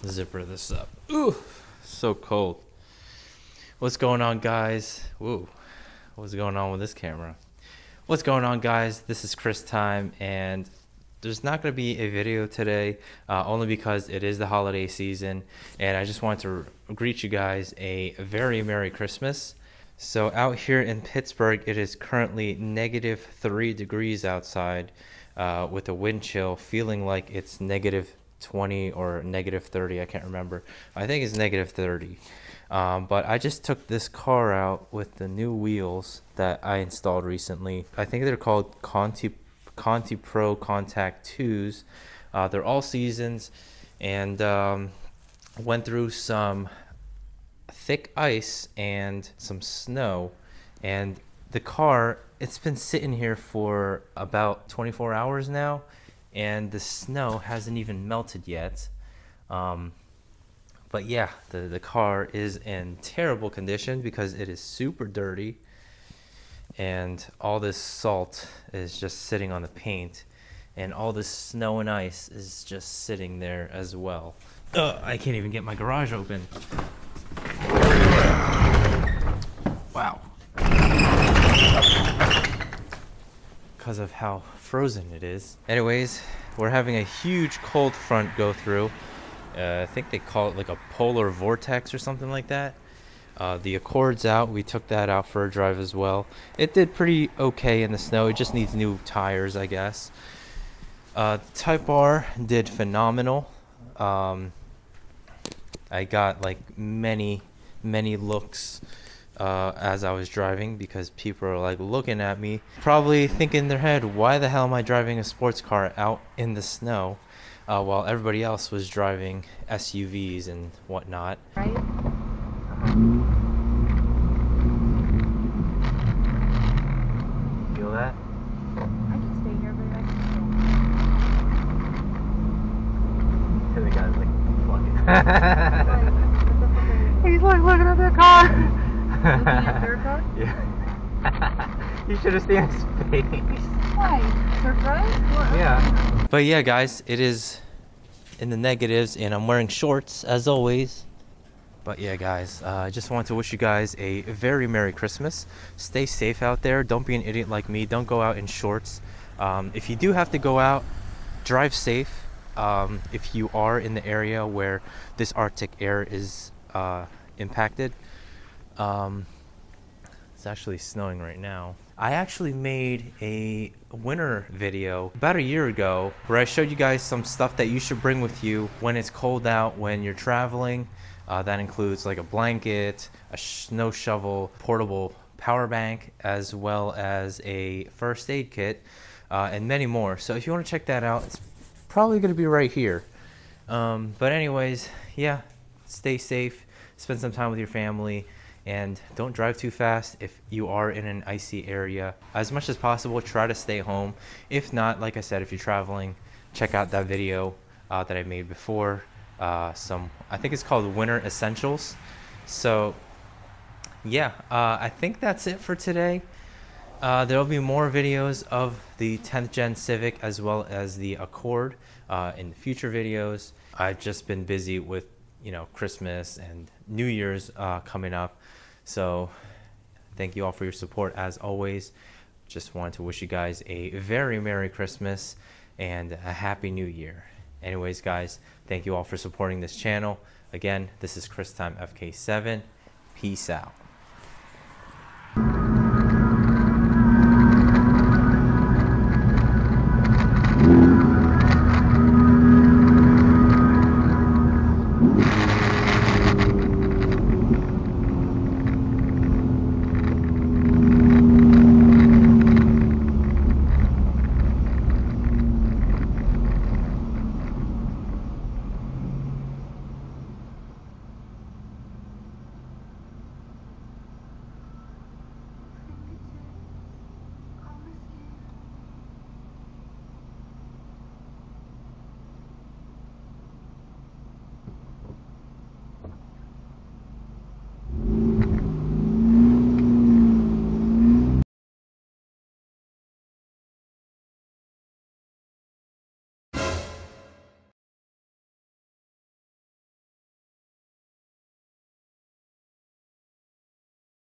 zipper this up. Ooh, so cold. What's going on, guys? Woo, what's going on with this camera? What's going on, guys? This is Chris Time, and there's not going to be a video today, only because it is the holiday season, and I just want to greet you guys a very Merry Christmas. So out here in Pittsburgh, it is currently -3 degrees outside, with a wind chill, feeling like it's -20 or -30. I can't remember. I think it's -30. But I just took this car out with the new wheels that I installed recently. I think they're called Conti Pro Contact 2s. They're all seasons, and went through some thick ice and some snow, and the car, it's been sitting here for about 24 hours now, and the snow hasn't even melted yet. But yeah, the car is in terrible condition because it is super dirty, and all this salt is just sitting on the paint, and all this snow and ice is just sitting there as well. I can't even get my garage open. Wow. Because of how frozen it is. Anyways, we're having a huge cold front go through. I think they call it like a polar vortex or something like that. The Accord's out. We took that out for a drive as well. It did pretty okay in the snow. It just needs new tires, I guess. Type R did phenomenal. I got like many looks as I was driving, because people are like looking at me, probably thinking in their head, why the hell am I driving a sports car out in the snow, while everybody else was driving SUVs and whatnot. Right? Feel that? I can stay here, but I can The guy's like fucking. He's like looking at their car. Looking at their car? Yeah. You should have seen his face. Why? Surprise? Yeah. But yeah, guys, it is in the negatives, and I'm wearing shorts as always. But yeah, guys, I just want to wish you guys a very Merry Christmas. Stay safe out there. Don't be an idiot like me. Don't go out in shorts. If you do have to go out, drive safe. If you are in the area where this Arctic air is impacted. It's actually snowing right now. I actually made a winter video about a year ago where I showed you guys some stuff that you should bring with you when it's cold out, when you're traveling. That includes like a blanket, a snow shovel, portable power bank, as well as a first aid kit, and many more. So if you want to check that out, it's probably going to be right here. But anyways, yeah, stay safe, spend some time with your family, and don't drive too fast if you are in an icy area. As much as possible, try to stay home. If not, like I said, if you're traveling, check out that video that I made before. I think it's called Winter Essentials. So yeah, I think that's it for today. There'll be more videos of the 10th Gen Civic as well as the Accord in the future videos. I've just been busy with, you know, Christmas and New Year's coming up. So thank you all for your support as always. Just wanted to wish you guys a very Merry Christmas and a Happy New Year. Anyways, guys, thank you all for supporting this channel. Again, this is Chris Time FK7. Peace out.